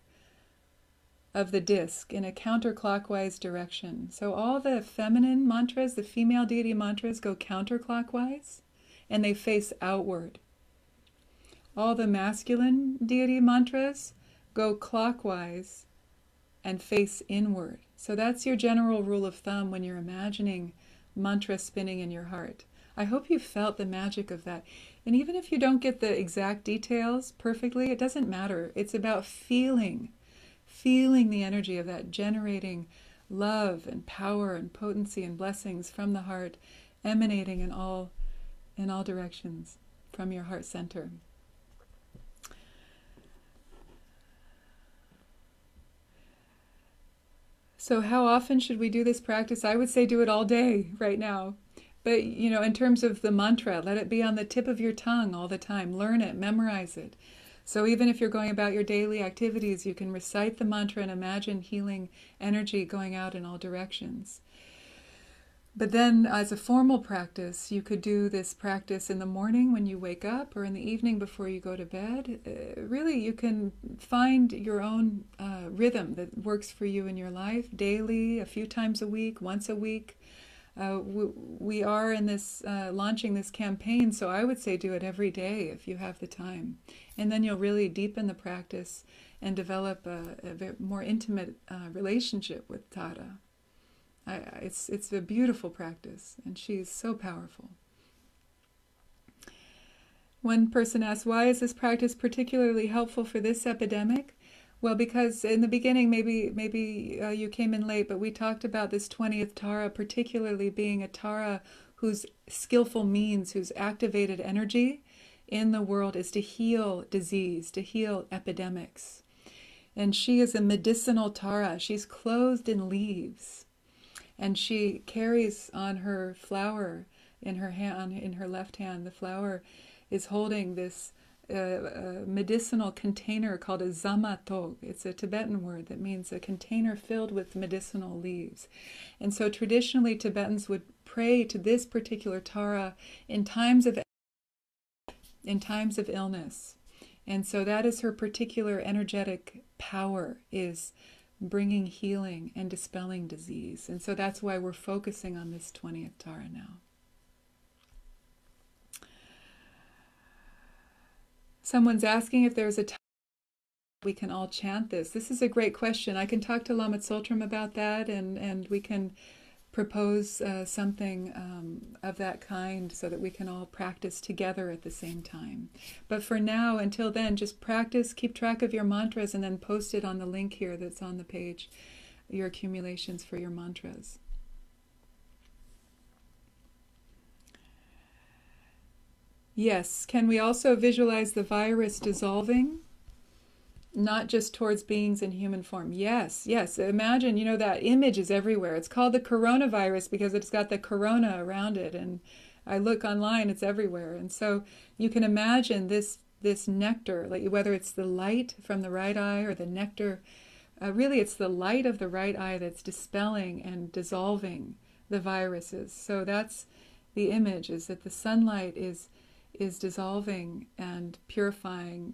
S1: of the disc in a counterclockwise direction. So all the feminine mantras, the female deity mantras, go counterclockwise and they face outward. All the masculine deity mantras go clockwise and face inward. So that's your general rule of thumb when you're imagining mantra spinning in your heart. I hope you felt the magic of that. And even if you don't get the exact details perfectly, it doesn't matter. It's about feeling the energy of that, generating love and power and potency and blessings from the heart, emanating in all directions from your heart center. So how often should we do this practice? I would say do it all day right now. But, in terms of the mantra, let it be on the tip of your tongue all the time. Learn it, memorize it. So even if you're going about your daily activities, you can recite the mantra and imagine healing energy going out in all directions. But then as a formal practice, you could do this practice in the morning when you wake up or in the evening before you go to bed. Really, you can find your own rhythm that works for you in your life, daily, a few times a week, once a week. We are in this launching this campaign, so I would say do it every day if you have the time. And then you'll really deepen the practice and develop a more intimate relationship with Tara. It's a beautiful practice, and she's so powerful. One person asked, why is this practice particularly helpful for this epidemic? Well, because in the beginning, maybe you came in late, but we talked about this 20th Tara particularly being a Tara whose skillful means, whose activated energy in the world is to heal disease, to heal epidemics. And she is a medicinal Tara. She's clothed in leaves. And she carries on her flower in her hand, in her left hand. The flower is holding this medicinal container called a zamatog. It's a Tibetan word that means a container filled with medicinal leaves. And so traditionally Tibetans would pray to this particular Tara in times of illness. And so that is her particular energetic power, is bringing healing and dispelling disease. And so that's why we're focusing on this 20th Tara now. Someone's asking if there's a time we can all chant this. This is a great question. I can talk to Lama Tsoltrim about that, and we can propose something of that kind so that we can all practice together at the same time. But for now, until then, just practice, keep track of your mantras, and then post it on the link here that's on the page, your accumulations for your mantras. Yes, can we also visualize the virus dissolving? Not just towards beings in human form. Yes. Imagine, that image is everywhere. It's called the coronavirus because it's got the corona around it. And I look online, it's everywhere. And so you can imagine this nectar, like whether it's the light from the right eye or the nectar, really it's the light of the right eye that's dispelling and dissolving the viruses. So that's the image, is that the sunlight is dissolving and purifying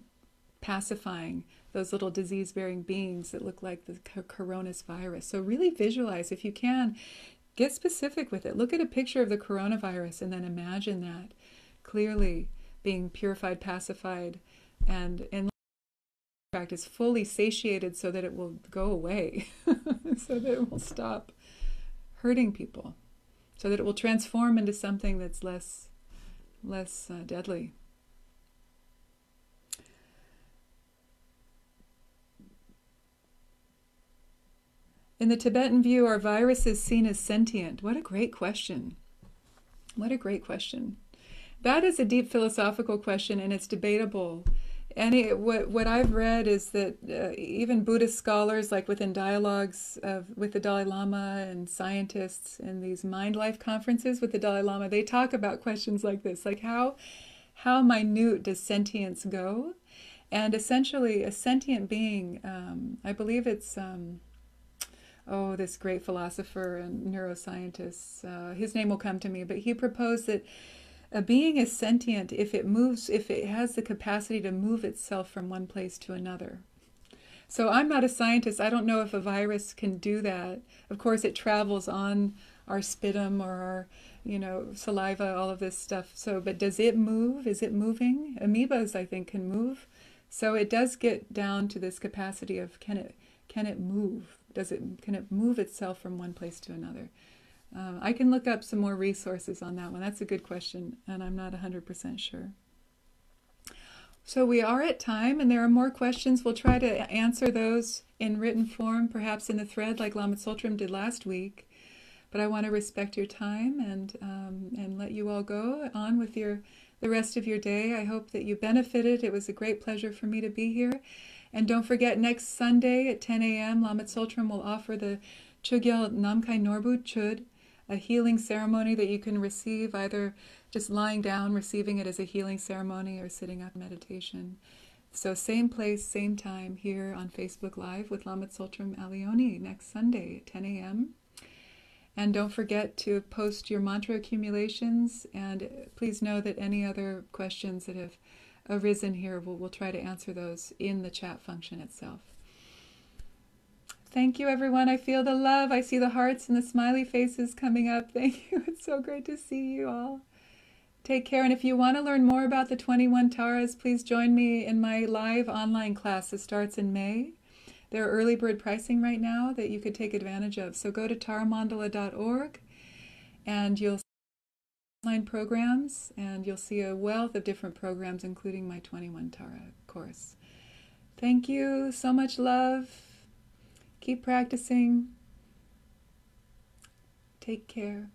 S1: pacifying those little disease-bearing beings that look like the coronavirus. So really visualize, if you can, get specific with it. Look at a picture of the coronavirus and then imagine that clearly being purified, pacified, and in practice fully satiated so that it will go away, so that it will stop hurting people, so that it will transform into something that's less deadly. In the Tibetan view, are viruses seen as sentient? What a great question. What a great question. That is a deep philosophical question, and it's debatable. What I've read is that even Buddhist scholars, like within dialogues with the Dalai Lama and scientists in these mind life conferences with the Dalai Lama, they talk about questions like this, like how minute does sentience go? And essentially, a sentient being, I believe it's this great philosopher and neuroscientist, his name will come to me, but he proposed that a being is sentient if it has the capacity to move itself from one place to another. So I'm not a scientist. I don't know if a virus can do that. Of course, it travels on our sputum or our, saliva, all of this stuff. So, but does it move? Is it moving? Amoebas, I think, can move. So it does get down to this capacity of can it move? Can it move itself from one place to another? I can look up some more resources on that one. That's a good question, and I'm not 100% sure. So we are at time, and there are more questions. We'll try to answer those in written form, perhaps in the thread like Lama Tsultrim did last week. But I want to respect your time and let you all go on with the rest of your day. I hope that you benefited. It was a great pleasure for me to be here. And don't forget, next Sunday at 10 a.m., Lama Tsultrim will offer the Chogyal Namkai Norbu Chud, a healing ceremony that you can receive either just lying down, receiving it as a healing ceremony, or sitting up meditation. So same place, same time here on Facebook Live with Lama Tsultrim Alioni next Sunday at 10 a.m. And don't forget to post your mantra accumulations, and please know that any other questions that have arisen here, we'll try to answer those in the chat function itself. Thank you, everyone. I feel the love. I see the hearts and the smiley faces coming up. Thank you. It's so great to see you all. Take care. And if you want to learn more about the 21 Taras, please join me in my live online class that starts in May. There are early bird pricing right now that you could take advantage of. So go to taramandala.org and you'll see online programs, and you'll see a wealth of different programs, including my 21 Tara course. Thank you. So much love. Keep practicing. Take care.